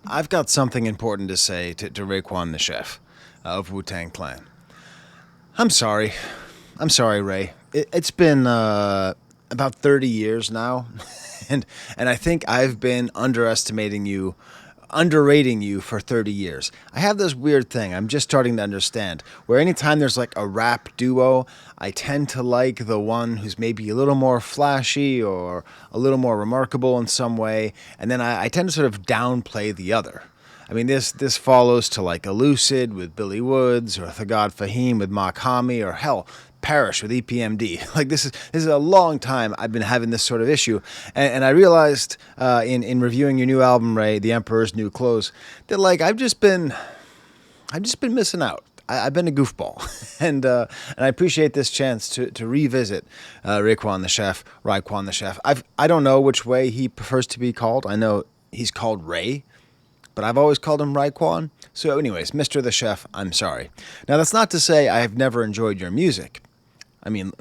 I've got something important to say to Raekwon the chef of Wu-Tang Clan. I'm sorry. I'm sorry, Ray. It's been about 30 years now, and I think I've been underrating you for 30 years. I have this weird thing I'm just starting to understand, where anytime there's like a rap duo, I tend to like the one who's maybe a little more flashy or a little more remarkable in some way, and then I tend to sort of downplay the other. I mean, this follows to like Elucid with Billy Woods, or Thagad Fahim with Makami, or hell, Parish with EPMD. Like this is a long time I've been having this sort of issue, and I realized in reviewing your new album, Ray, The Emperor's New Clothes, that like I've just been missing out. I've been a goofball, and I appreciate this chance to revisit Raekwon the chef. I don't know which way he prefers to be called. I know he's called Ray, but I've always called him Raekwon. So, anyways, Mr. the Chef, I'm sorry. Now, that's not to say I have never enjoyed your music. I mean,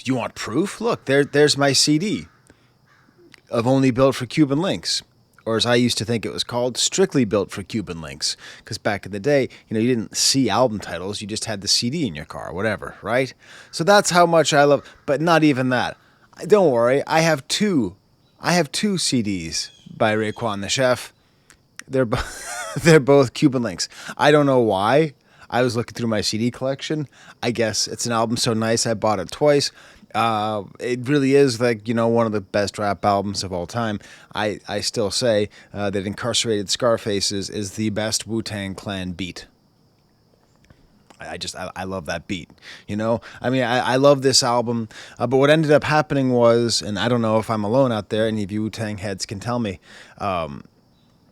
you want proof? Look, there's my CD of Only Built for Cuban Links, or as I used to think it was called, Strictly Built for Cuban Links. Because back in the day, you didn't see album titles; you just had the CD in your car, whatever, right? So that's how much I love. But not even that. Don't worry, I have two. I have two CDs by Raekwon the Chef. They're both Cuban Links. I don't know why. I was looking through my CD collection. I guess it's an album so nice I bought it twice. It really is like one of the best rap albums of all time. I still say that Incarcerated Scarfaces is the best Wu-Tang Clan beat. I love that beat. I love this album. But what ended up happening was, and I don't know if I'm alone out there. Any of you Wu-Tang heads can tell me.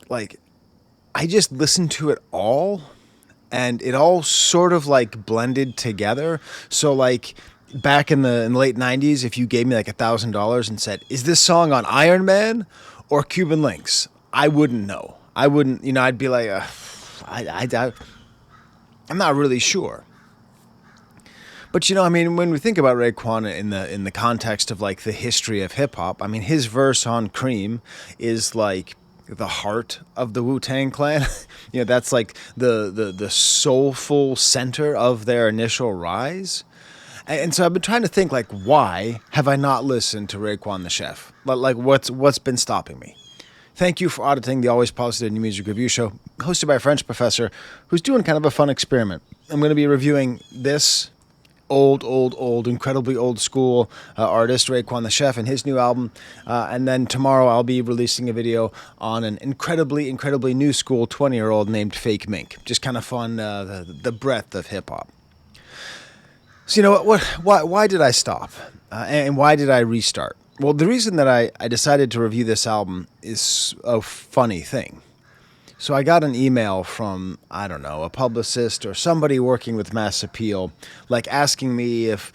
Like I just listened to it all, and it all sort of like blended together. So like back in the late '90s, if you gave me like $1,000 and said, "Is this song on Iron Man or Cuban Links?" I wouldn't know. I wouldn't. I'd be like, I'm not really sure. But when we think about Raekwon in the context of like the history of hip hop, his verse on Cream is like the heart of the Wu-Tang Clan. That's like the soulful center of their initial rise. And so I've been trying to think, like, why have I not listened to Raekwon the Chef? Like what's been stopping me? Thank you for auditing the Always Positive New Music Review Show, hosted by a French professor who's doing kind of a fun experiment. I'm going to be reviewing this old, incredibly old school artist, Raekwon the Chef, and his new album. And then tomorrow I'll be releasing a video on an incredibly new school 20-year-old named Fake Mink. Just kind of fun, the breadth of hip hop. So why did I stop? And why did I restart? Well, the reason that I decided to review this album is a funny thing. So I got an email from, I don't know, a publicist or somebody working with Mass Appeal, like asking me if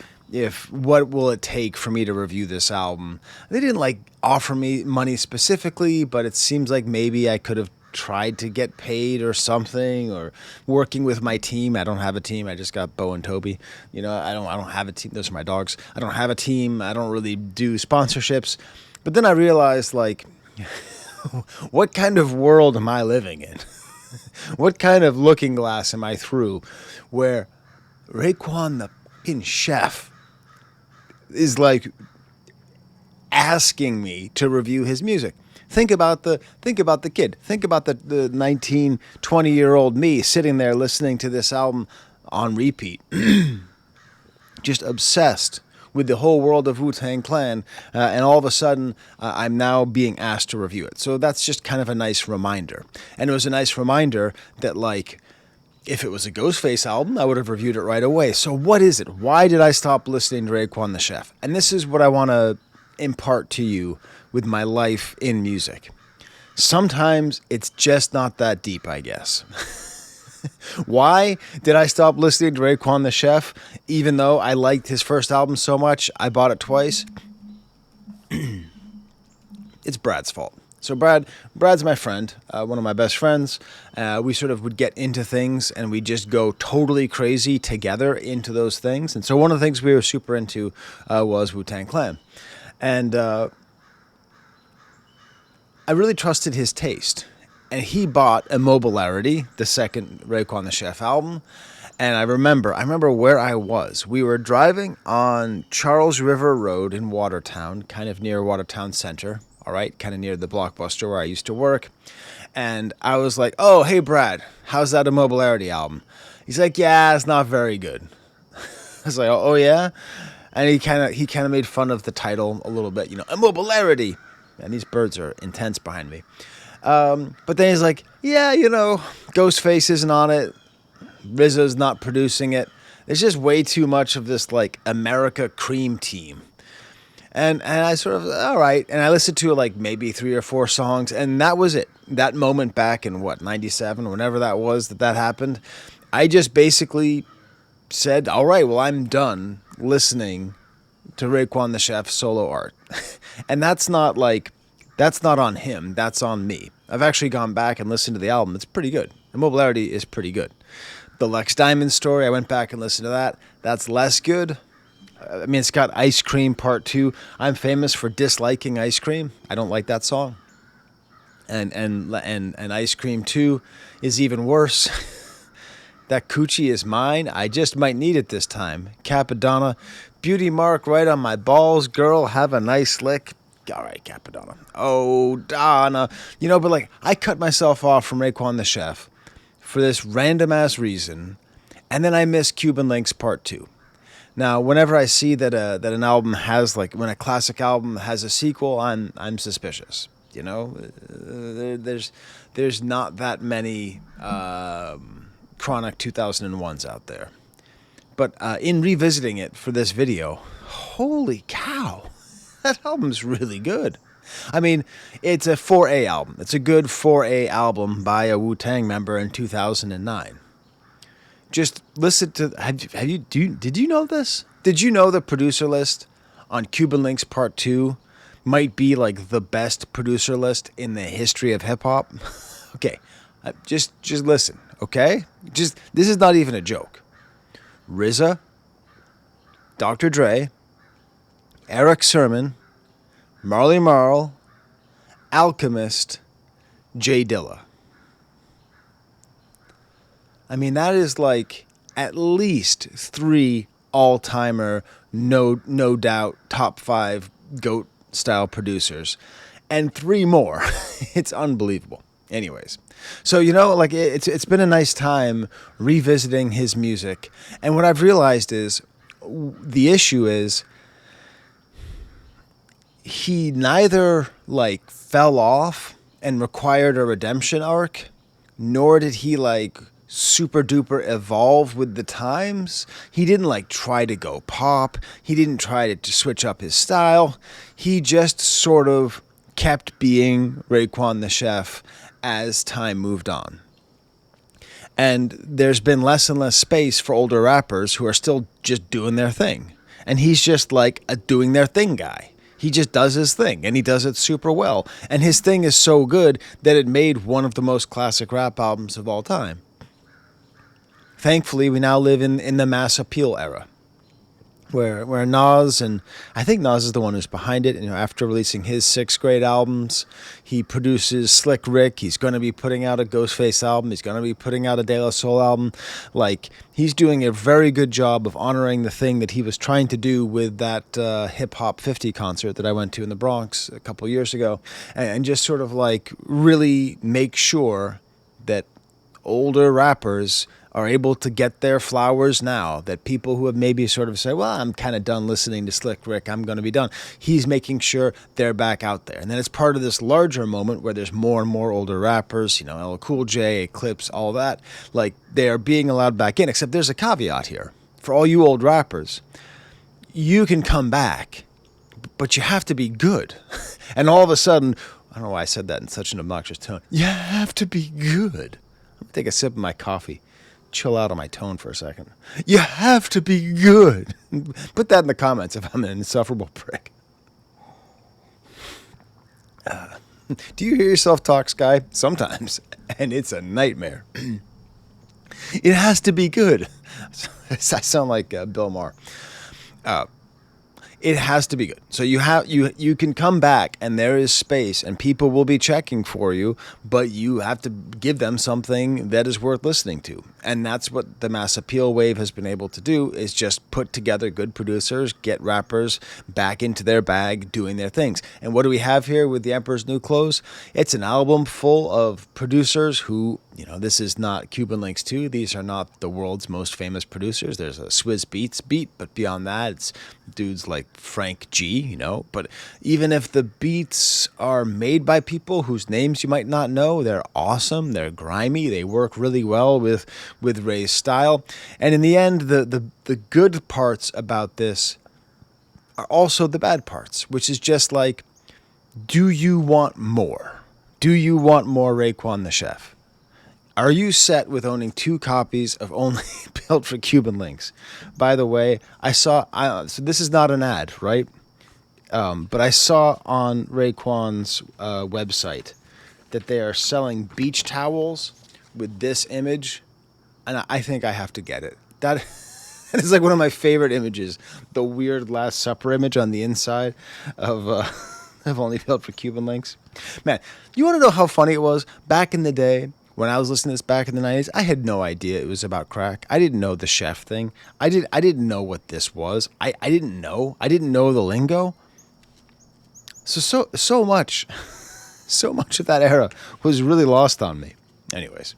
what will it take for me to review this album. They didn't like offer me money specifically, but it seems like maybe I could have tried to get paid or something, or working with my team. I don't have a team. I just got Bo and Toby. I don't have a team. Those are my dogs. I don't have a team. I don't really do sponsorships. But then I realized, like, what kind of world am I living in? What kind of looking glass am I through where Raekwon the fucking chef is like asking me to review his music? Think about the kid. Think about the 19, 20-year-old me sitting there listening to this album on repeat, just obsessed with the whole world of Wu-Tang Clan, and all of a sudden, I'm now being asked to review it. So that's just kind of a nice reminder. And it was a nice reminder that, like, if it was a Ghostface album, I would have reviewed it right away. So what is it? Why did I stop listening to Raekwon the Chef? And this is what I want to impart to you with my life in music. Sometimes it's just not that deep, I guess. Why did I stop listening to Raekwon the Chef, even though I liked his first album so much I bought it twice? It's Brad's fault. So Brad's my friend, one of my best friends. We sort of would get into things and we just go totally crazy together into those things. And so one of the things we were super into was Wu-Tang Clan. And I really trusted his taste. and he bought Immobilarity, the second Raekwon the Chef album. And I remember where I was. We were driving on Charles River Road in Watertown, kind of near Watertown Center, all right, kind of near the Blockbuster where I used to work. And I was like, oh, hey, Brad, how's that Immobilarity album? He's like, yeah, it's not very good. I was like, oh yeah? And he kind of made fun of the title a little bit, Immobilarity. And these birds are intense behind me. But then he's like, yeah, Ghostface isn't on it. RZA's not producing it. There's just way too much of this like America cream team. And I sort of, all right. And I listened to like maybe 3 or 4 songs, and that was it. That moment back in 97, whenever that was that happened, I just basically said, all right, well, I'm done listening to Raekwon the Chef solo art. And that's not on him. That's on me. I've actually gone back and listened to the album. It's pretty good. Immobilarity is pretty good. The Lex Diamond Story, I went back and listened to that. That's less good. I mean, it's got Ice Cream Part 2. I'm famous for disliking Ice Cream. I don't like that song. And Ice Cream 2 is even worse. That Coochie Is Mine. I just might need it this time. Capadonna. Beauty mark right on my balls. Girl, have a nice lick. All right, Capadonna. Oh, Donna. But like, I cut myself off from Raekwon the Chef for this random-ass reason, and then I miss Cuban Links Part 2. Now, whenever I see that an album has, like, when a classic album has a sequel, I'm suspicious. There's not that many Chronic 2001s out there. But in revisiting it for this video, holy cow, that album's really good. I mean, it's a 4A album. It's a good 4A album by a wu-tang member in 2009. Just listen to. Did you know this? Did you know the producer list on Cuban Links Part 2 might be like the best producer list in the history of hip hop? Okay, just listen. Okay, this is not even a joke. RZA, Dr. Dre, Eric Sermon, Marley Marl, Alchemist, J Dilla. I mean, that is like at least 3 all-timer, no doubt, top 5 GOAT-style producers. And 3 more. It's unbelievable. Anyways. So, like it's been a nice time revisiting his music. And what I've realized is the issue is he neither like fell off and required a redemption arc, nor did he like super duper evolve with the times. He didn't like try to go pop. He didn't try to switch up his style. He just sort of kept being Raekwon the Chef as time moved on. And there's been less and less space for older rappers who are still just doing their thing. And he's just like a doing their thing guy. He just does his thing, and he does it super well. And his thing is so good that it made one of the most classic rap albums of all time. Thankfully, we now live in the mass appeal era, where Nas, and I think Nas is the one who's behind it. After releasing his 6th grade albums, he produces Slick Rick. He's going to be putting out a Ghostface album. He's going to be putting out a De La Soul album. Like, he's doing a very good job of honoring the thing that he was trying to do with that Hip Hop 50 concert that I went to in the Bronx a couple years ago, and just sort of like really make sure that older rappers are able to get their flowers now, that people who have maybe sort of said, well, I'm kind of done listening to Slick Rick, I'm going to be done. He's making sure they're back out there. And then it's part of this larger moment where there's more and more older rappers, LL Cool J, Eclipse, all that. Like, they are being allowed back in, except there's a caveat here. For all you old rappers, you can come back, but you have to be good. And all of a sudden, I don't know why I said that in such an obnoxious tone. You have to be good. Let me take a sip of my coffee. Chill out on my tone for a second. You have to be good. Put that in the comments if I'm an insufferable prick. Do you hear yourself talk, Skye? Sometimes. And it's a nightmare. It has to be good. I sound like Bill Maher. It has to be good. So you can come back and there is space and people will be checking for you, but you have to give them something that is worth listening to. And that's what the mass appeal wave has been able to do, is just put together good producers, get rappers back into their bag doing their things. And what do we have here with The Emperor's New Clothes? It's an album full of producers who, this is not Cuban Links 2. These are not the world's most famous producers. There's a Swizz Beatz beat, but beyond that, it's dudes like Frank G, But even if the beats are made by people whose names you might not know, they're awesome. They're grimy. They work really well with Ray's style. And in the end, the good parts about this are also the bad parts, which is just like, do you want more? Do you want more Raekwon the Chef? Are you set with owning 2 copies of Only Built for Cuban Links? By the way, so this is not an ad, right? But I saw on Raekwon's website that they are selling beach towels with this image, and I think I have to get it. That is like one of my favorite images, the weird Last Supper image on the inside of Only Built for Cuban Links. Man, you want to know how funny it was back in the day? When I was listening to this back in the 90s, I had no idea it was about crack. I didn't know the chef thing. I didn't know what this was. I didn't know. I didn't know the lingo. So much of that era was really lost on me. Anyways,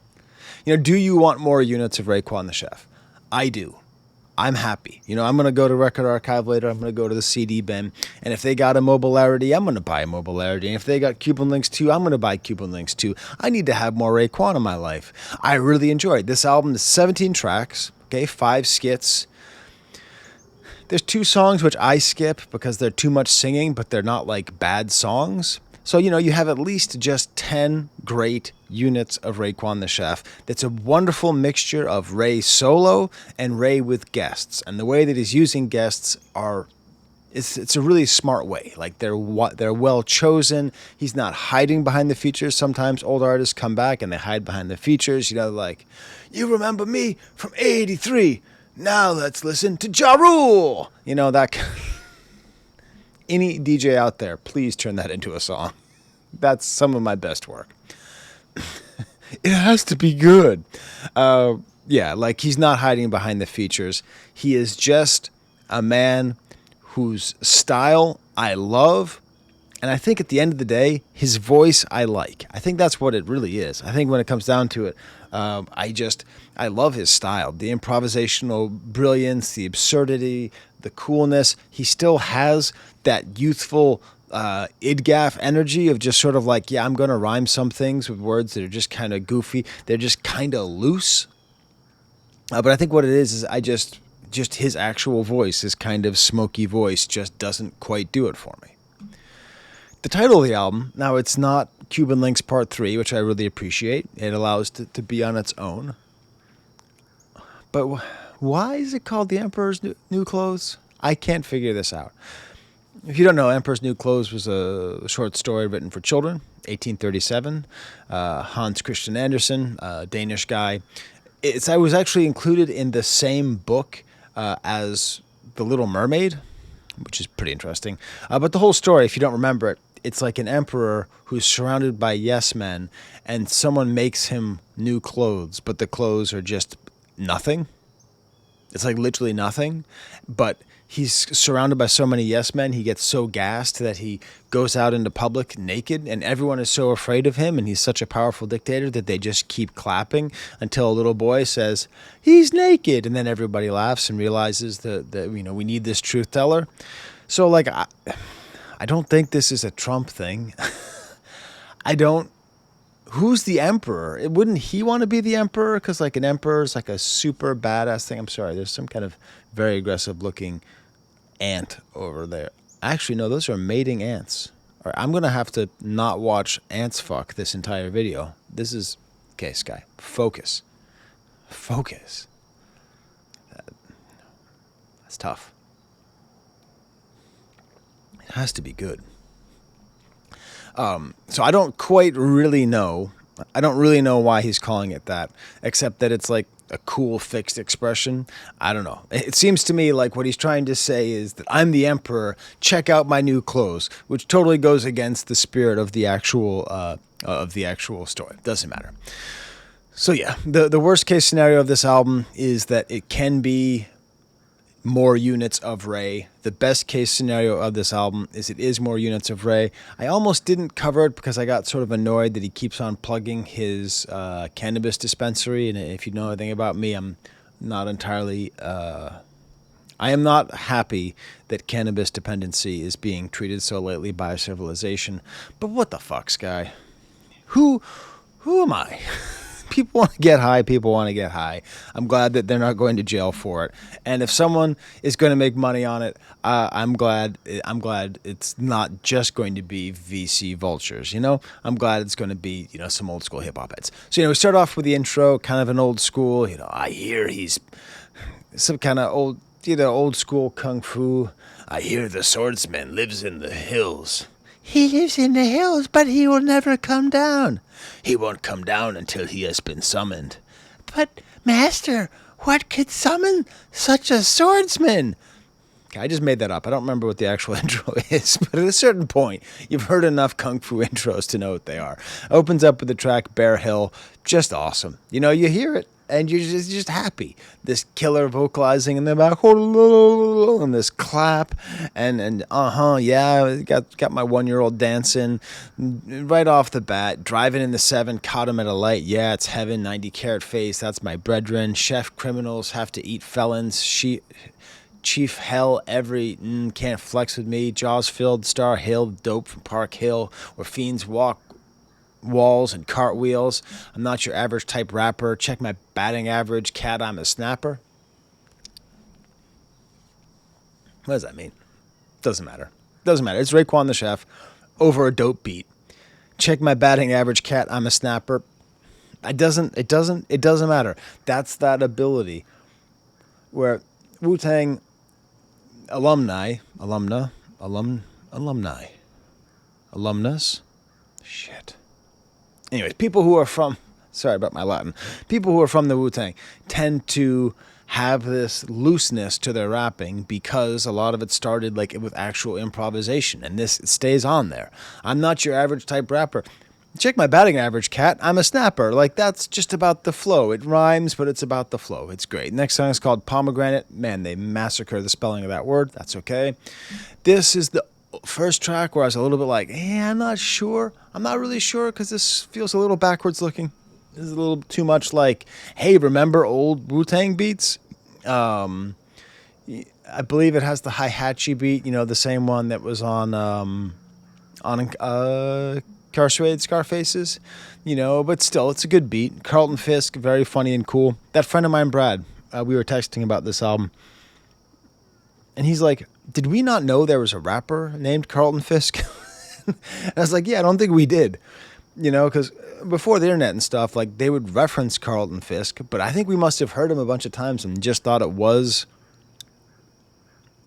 do you want more units of Raekwon the Chef? I do. I'm happy. I'm going to go to Record Archive later. I'm going to go to the CD bin. And if they got a Mobilarity, I'm going to buy a Mobilarity. And if they got Cuban Links 2, I'm going to buy Cuban Links 2. I need to have more Raekwon in my life. I really enjoyed this album. Is 17 tracks, 5 skits. There's 2 songs which I skip because they're too much singing, but they're not like bad songs. So, you have at least just 10 great units of Raekwon the Chef. That's a wonderful mixture of Ray solo and Ray with guests. And the way that he's using guests it's a really smart way. Like they're well chosen. He's not hiding behind the features. Sometimes old artists come back and they hide behind the features. Like, you remember me from '83. Now let's listen to Ja Rule. That any DJ out there, please turn that into a song. That's some of my best work. It has to be good. Like he's not hiding behind the features. He is just a man whose style I love. And I think at the end of the day, his voice I like. I think that's what it really is. I think when it comes down to it, I love his style. The improvisational brilliance, the absurdity, the coolness. He still has that youthful idgaf energy of just sort of like, I'm going to rhyme some things with words that are just kind of goofy. They're just kind of loose. But I think what it is I just his actual voice, his kind of smoky voice, just doesn't quite do it for me. The title of the album, now it's not Cuban Links Part 3, which I really appreciate. It allows it to be on its own. But why is it called The Emperor's New Clothes? I can't figure this out. If you don't know, Emperor's New Clothes was a short story written for children, 1837. Hans Christian Andersen, a Danish guy. I was actually included in the same book as The Little Mermaid, which is pretty interesting. But the whole story, if you don't remember it, it's like an emperor who's surrounded by yes men, and someone makes him new clothes, but the clothes are just nothing. It's like literally nothing. But he's surrounded by so many yes men, he gets so gassed that he goes out into public naked, and everyone is so afraid of him, and he's such a powerful dictator that they just keep clapping until a little boy says, he's naked, and then everybody laughs and realizes that we need this truth teller. So like I don't think this is a Trump thing. Who's the emperor? Wouldn't he want to be the emperor? Because like an emperor is like a super badass thing. I'm sorry, there's some kind of very aggressive looking ant over there. Actually, no, those are mating ants. All right, I'm going to have to not watch ants fuck this entire video. This is, okay, Skye, focus. Focus. That's tough. It has to be good. So I don't quite really know. I don't really know why he's calling it that, except that it's like a cool fixed expression. I don't know. It seems to me like what he's trying to say is that I'm the emperor. Check out my new clothes, which totally goes against the spirit of the actual story. Doesn't matter. So yeah, the worst case scenario of this album is that it can be more units of Ray. The best case scenario of this album is it is more units of Ray. I almost didn't cover it because I got sort of annoyed that he keeps on plugging his cannabis dispensary. And if you know anything about me, I'm not entirely... I am not happy that cannabis dependency is being treated so lightly by civilization. But what the fuck, Skye? Who am I? People want to get high. People want to get high. I'm glad that they're not going to jail for it. And if someone is going to make money on it, I'm glad it's not just going to be VC vultures. You know, I'm glad it's going to be, you know, some old school hip hop heads. So, you know, we start off with the intro, kind of an old school. You know, I hear he's some kind of old school kung fu. I hear the swordsman lives in the hills. He lives in the hills, but he will never come down. He won't come down until he has been summoned. But, Master, what could summon such a swordsman? Okay, I just made that up. I don't remember what the actual intro is, but at a certain point, you've heard enough kung fu intros to know what they are. Opens up with the track Bear Hill. Just awesome. You know, you hear it, and you're just happy. This killer vocalizing in the back, and this clap, and yeah, got my 1-year-old dancing right off the bat. Driving in the 7, caught him at a light. Yeah, it's heaven. 90-carat face. That's my brethren. Chef criminals have to eat felons. Chief hell every can't flex with me. Jaws filled Star Hill, dope from Park Hill, where fiends walk walls and cartwheels. I'm not your average type rapper. Check my batting average. Cat, I'm a snapper. What does that mean? Doesn't matter. It's Raekwon the Chef over a dope beat. Check my batting average. Cat, I'm a snapper. It doesn't matter. That's that ability where wu-tang alumnus, shit. Anyways, people who are from, sorry about my Latin, people who are from the Wu-Tang tend to have this looseness to their rapping because a lot of it started like with actual improvisation, and this stays on there. I'm not your average type rapper. Check my batting average, cat. I'm a snapper. Like, that's just about the flow. It rhymes, but it's about the flow. It's great. Next song is called Pomegranate. Man, they massacre the spelling of that word. That's okay. This is the first track where I was a little bit like, I'm not sure. I'm not really sure because this feels a little backwards looking. This is a little too much like, hey, remember old Wu-Tang beats? I believe it has the hi-hatchy beat, you know, the same one that was on Incarcerated Scarfaces, you know, but still, it's a good beat. Carlton Fisk, very funny and cool. That friend of mine, Brad, we were texting about this album, and he's like, did we not know there was a rapper named Carlton Fisk? And I was like, yeah, I don't think we did, you know, because before the internet and stuff, like, they would reference Carlton Fisk, but I think we must have heard him a bunch of times and just thought it was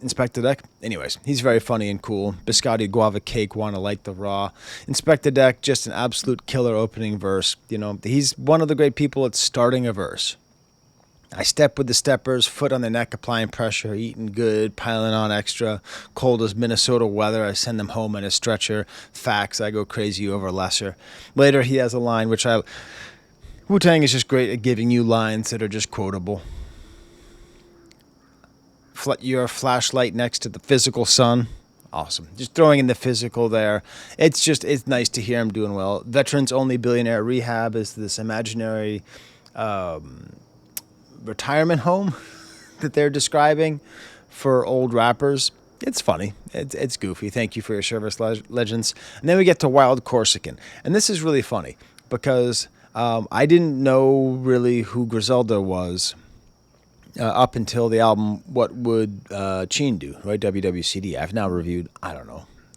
Inspector Deck. Anyways, he's very funny and cool. Biscotti guava cake, wanna like the raw. Inspector Deck, just an absolute killer opening verse. You know, he's one of the great people at starting a verse. I step with the steppers, foot on the neck, applying pressure, eating good, piling on extra. Cold as Minnesota weather, I send them home in a stretcher. Facts, I go crazy over lesser. Later, he has a line, which Wu-Tang is just great at giving you lines that are just quotable. Your flashlight next to the physical sun. Awesome. Just throwing in the physical there. It's nice to hear him doing well. Veterans Only Billionaire Rehab is this imaginary retirement home that they're describing for old rappers. It's funny. It's goofy. Thank you for your service, legends. And then we get to Wild Corsican. And this is really funny because I didn't know really who Griselda was up until the album What Would Cheen Do, right? WWCD. I've now reviewed,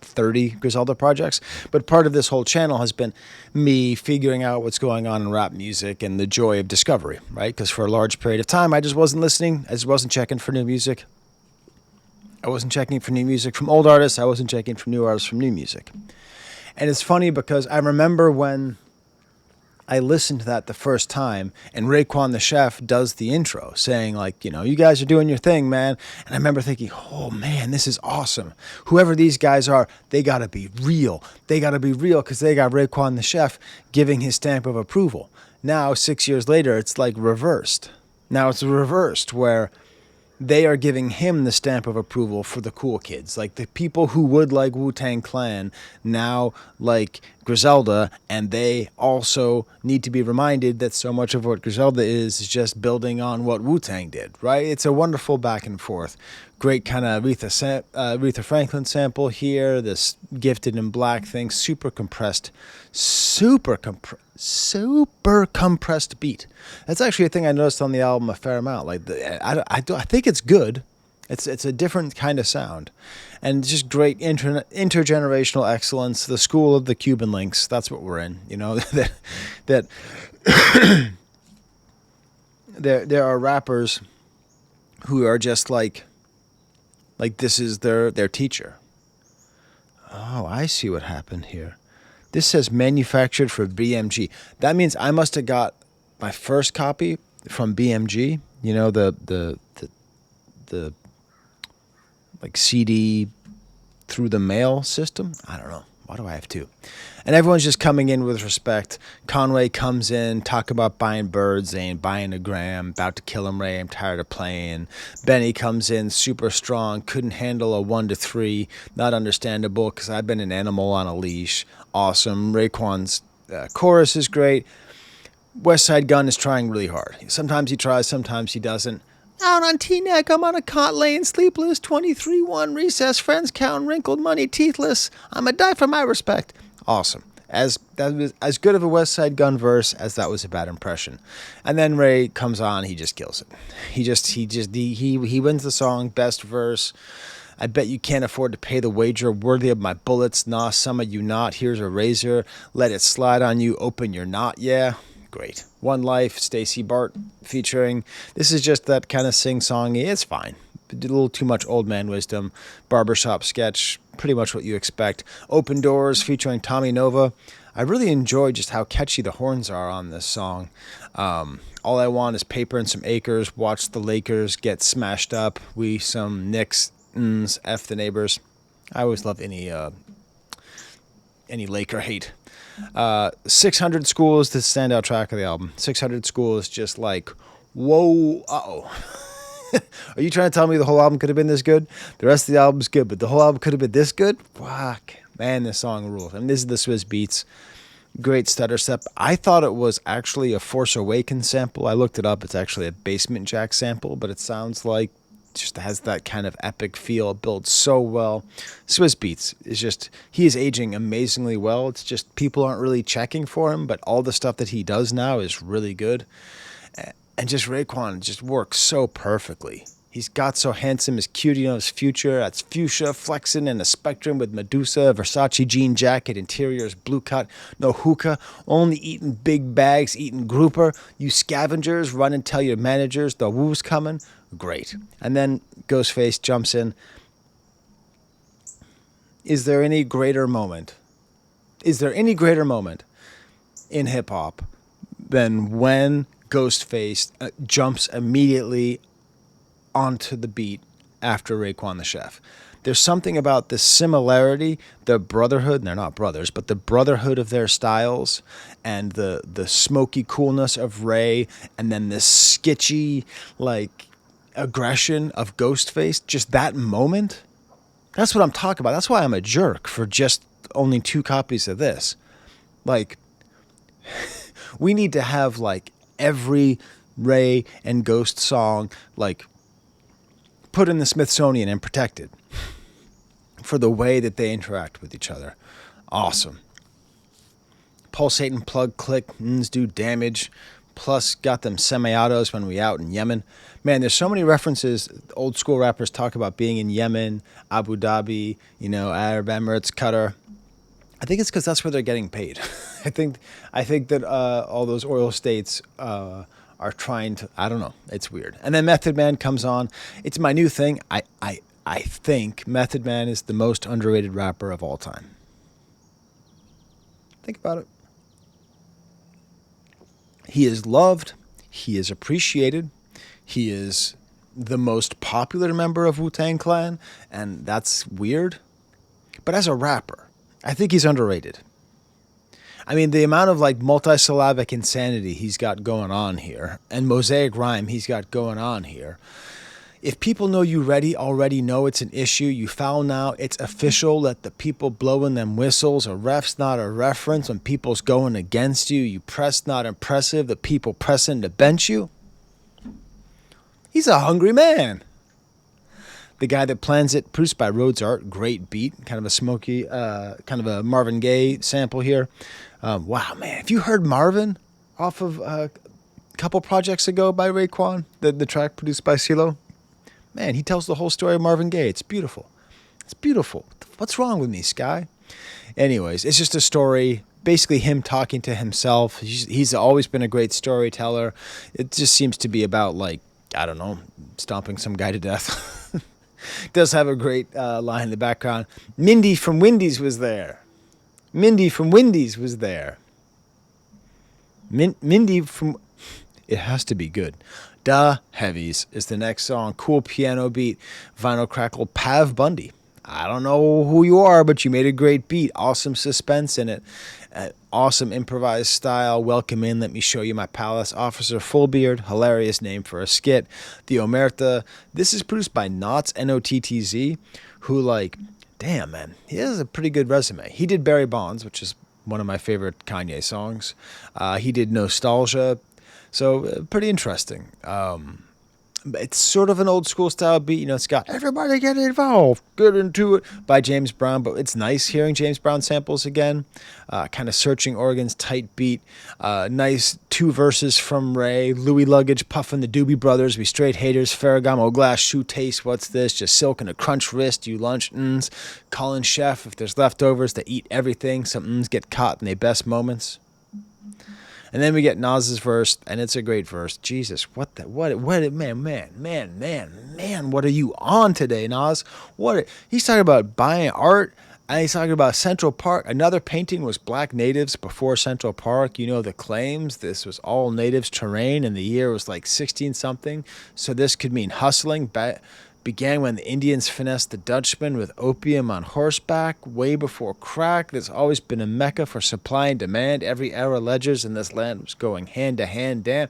30 Griselda projects, but part of this whole channel has been me figuring out what's going on in rap music and the joy of discovery, right? Because for a large period of time, I just wasn't listening. I just wasn't checking for new music. I wasn't checking for new music from old artists. I wasn't checking for new artists from new music. And it's funny because I remember when I listened to that the first time, and Raekwon the chef does the intro, saying like, you guys are doing your thing, man. And I remember thinking, oh man, this is awesome. Whoever these guys are, they gotta be real. They gotta be real because they got Raekwon the chef giving his stamp of approval. Now, 6 years later, it's like reversed. Now it's reversed where they are giving him the stamp of approval for the cool kids. Like the people who would like Wu-Tang Clan now like Griselda, and they also need to be reminded that so much of what Griselda is just building on what Wu-Tang did, right? It's a wonderful back and forth. Great kind of Aretha Franklin sample here, this Gifted in Black thing, super compressed beat. That's actually a thing I noticed on the album a fair amount. Like I think it's good. It's a different kind of sound, and just great intergenerational excellence. The school of the Cuban links. That's what we're in. That there are rappers who are just like this is their teacher. Oh, I see what happened here. This says manufactured for BMG. That means I must have got my first copy from BMG. The like CD through the mail system. I don't know. Why do I have two? And everyone's just coming in with respect. Conway comes in, talk about buying birds. They ain't buying a gram. About to kill him, Ray. I'm tired of playing. Benny comes in, super strong. Couldn't handle a 1 to 3. Not understandable because I've been an animal on a leash. Awesome. Raekwon's chorus is great. West Side Gun is trying really hard. Sometimes he tries, sometimes he doesn't. Out on T-neck, I'm on a cot laying sleepless, 23-1 recess, friends count, wrinkled money, teethless. I'm a die for my respect. Awesome. That was as good of a West Side Gun verse as that was a bad impression. And then Ray comes on, he just kills it. He wins the song, best verse. I bet you can't afford to pay the wager, worthy of my bullets. Nah, some of you not. Here's a razor. Let it slide on you, open your knot, yeah. Great. One Life, Stacey Bart featuring. This is just that kind of sing-songy. It's fine. A little too much old man wisdom. Barbershop sketch, pretty much what you expect. Open Doors featuring Tommy Nova. I really enjoy just how catchy the horns are on this song. All I want is paper and some acres. Watch the Lakers get smashed up. We some Knicks, F the neighbors. I always love any Laker hate. 600 School is the standout track of the album. 600 School is just like, whoa, uh-oh. Are you trying to tell me the whole album could have been this good? The rest of the album's good, but the whole album could have been this good? Fuck. Man, this song rules. I mean, this is the Swizz Beatz. Great stutter step. I thought it was actually a Force Awakens sample. I looked it up. It's actually a Basement Jack sample, but it sounds like just has that kind of epic feel, built so well. Swizz Beatz is just, he is aging amazingly well. It's just people aren't really checking for him, but all the stuff that he does now is really good. And just Raekwon just works so perfectly. He's got so handsome, his cutie on his future. That's fuchsia, flexing in a spectrum with Medusa, Versace jean jacket, interiors blue cut, no hookah, only eating big bags, eating grouper. You scavengers, run and tell your managers the woo's coming. Great. And then Ghostface jumps in. Is there any greater moment? Is there any greater moment in hip hop than when Ghostface jumps immediately onto the beat after Raekwon the Chef? There's something about the similarity, the brotherhood, and they're not brothers, but the brotherhood of their styles and the smoky coolness of Ray, and then this sketchy, like, aggression of Ghostface, just that moment. That's what I'm talking about. That's why I'm a jerk for just only 2 copies of this. Like, we need to have, like, every Ray and Ghost song, like, put in the Smithsonian and protected for the way that they interact with each other. Awesome. Pulsating plug click, do damage. Plus, got them semi-autos when we out in Yemen. Man, there's so many references. Old school rappers talk about being in Yemen, Abu Dhabi, Arab Emirates, Qatar. I think it's because that's where they're getting paid. I think that all those oil states are trying to. I don't know. It's weird. And then Method Man comes on. It's my new thing. I think Method Man is the most underrated rapper of all time. Think about it. He is loved. He is appreciated. He is the most popular member of Wu-Tang Clan, and that's weird. But as a rapper, I think he's underrated. I mean, the amount of like multisyllabic insanity he's got going on here and mosaic rhyme he's got going on here. If people know you already know it's an issue, you foul now, it's official, let the people blowing them whistles, a ref's not a reference when people's going against you, you press not impressive, the people pressing to bench you. He's a hungry man. The guy that plans it, produced by Rhodes Art, great beat, kind of a smoky, kind of a Marvin Gaye sample here. Wow, man, have you heard Marvin off of a couple projects ago by Raekwon, the track produced by CeeLo? Man, he tells the whole story of Marvin Gaye. It's beautiful. It's beautiful. What's wrong with me, Skye? Anyways, it's just a story, basically him talking to himself. He's always been a great storyteller. It just seems to be about, like, I don't know, stomping some guy to death. Does have a great line in the background. Mindy from Wendy's was there. Mindy from Wendy's was there. Mindy from... It has to be good. Da Heavies is the next song. Cool piano beat. Vinyl crackle. Pav Bundy. I don't know who you are, but you made a great beat. Awesome suspense in it. Awesome improvised style. Welcome in. Let me show you my palace. Officer Fullbeard. Hilarious name for a skit. The Omerta. This is produced by Nottz, Nottz, who, like, damn, man, he has a pretty good resume. He did Barry Bonds, which is one of my favorite Kanye songs. He did Nostalgia. So pretty interesting. It's sort of an old school style beat. You know, it's got everybody get involved, get into it by James Brown. But it's nice hearing James Brown samples again. Kind of searching organs, tight beat. Nice 2 verses from Ray. Louis Luggage, Puffin' the Doobie Brothers. We straight haters. Ferragamo glass shoe taste. What's this? Just silk and a crunch wrist. You lunch-ins. Colin Chef. If there's leftovers, they eat everything. Some get caught in their best moments. And then we get Nas's verse, and it's a great verse. Jesus, what, man, what are you on today, Nas? He's talking about buying art, and he's talking about Central Park. Another painting was Black Natives before Central Park. You know the claims. This was all natives terrain, and the year was like 16-something. So this could mean hustling. Began when the Indians finessed the Dutchman with opium on horseback, way before crack. There's always been a mecca for supply and demand. Every era ledgers in this land was going hand to hand. Damn.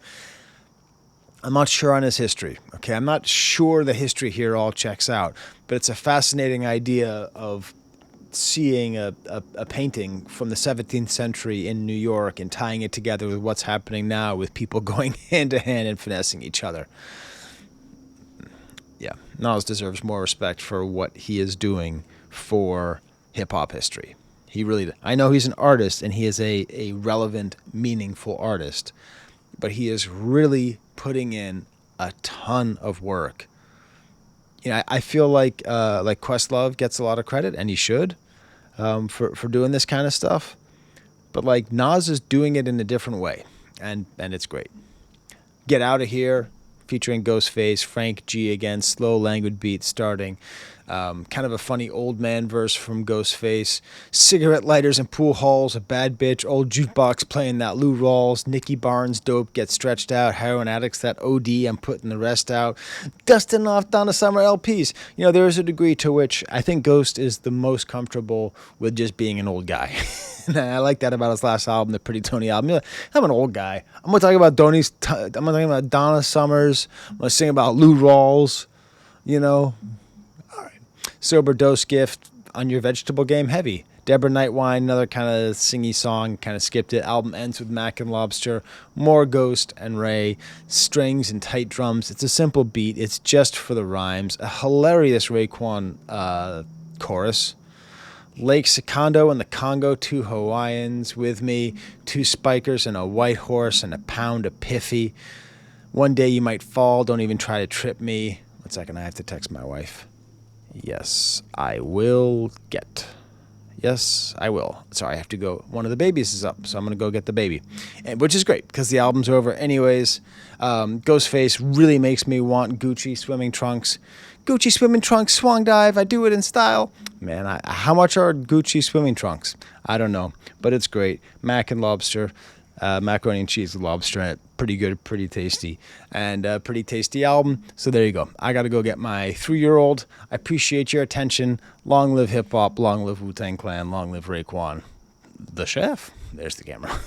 I'm not sure on his history. Okay, I'm not sure the history here all checks out, but it's a fascinating idea of seeing a painting from the 17th century in New York and tying it together with what's happening now with people going hand to hand and finessing each other. Yeah, Nas deserves more respect for what he is doing for hip-hop history. He really does. I know he's an artist, and he is a relevant, meaningful artist, but he is really putting in a ton of work. You know, I feel like Questlove gets a lot of credit, and he should, for doing this kind of stuff. But, like, Nas is doing it in a different way, and it's great. Get Out of Here, featuring Ghostface, Frank G again, slow languid beat starting. Kind of a funny old man verse from Ghostface. Cigarette lighters and pool halls, a bad bitch, old jukebox playing that Lou Rawls. Nicky Barnes dope gets stretched out. Heroin addicts that OD, I'm putting the rest out. Dusting off Donna Summer LPs. You know, there is a degree to which I think Ghost is the most comfortable with just being an old guy. And I like that about his last album, the Pretty Tony album. You know, I'm an old guy. I'm going to talk about I'm going to talk about Donna Summers. I'm going to sing about Lou Rawls, you know. All right. Sober Dose Gift on your vegetable game, heavy. Deborah Nightwine, another kind of singy song, kind of skipped it. Album ends with Mac and Lobster. More Ghost and Ray. Strings and tight drums. It's a simple beat. It's just for the rhymes. A hilarious Raekwon chorus. Lake Secondo and the Congo, 2 Hawaiians with me, 2 spikers and a white horse and a pound of piffy. One day you might fall, don't even try to trip me. 1 second, I have to text my wife. Yes, I will get. Yes, I will. Sorry, I have to go. One of the babies is up, so I'm going to go get the baby. Which is great, because the album's over anyways. Ghostface really makes me want Gucci swimming trunks. Gucci swimming trunks, swung dive, I do it in style. Man, how much are Gucci swimming trunks? I don't know, but it's great. Mac and Lobster. Macaroni and cheese with lobster in it. Pretty good, pretty tasty, and a pretty tasty album. So there you go. I got to go get my 3-year-old. I appreciate your attention. Long live hip hop. Long live Wu-Tang Clan. Long live Raekwon, the chef. There's the camera.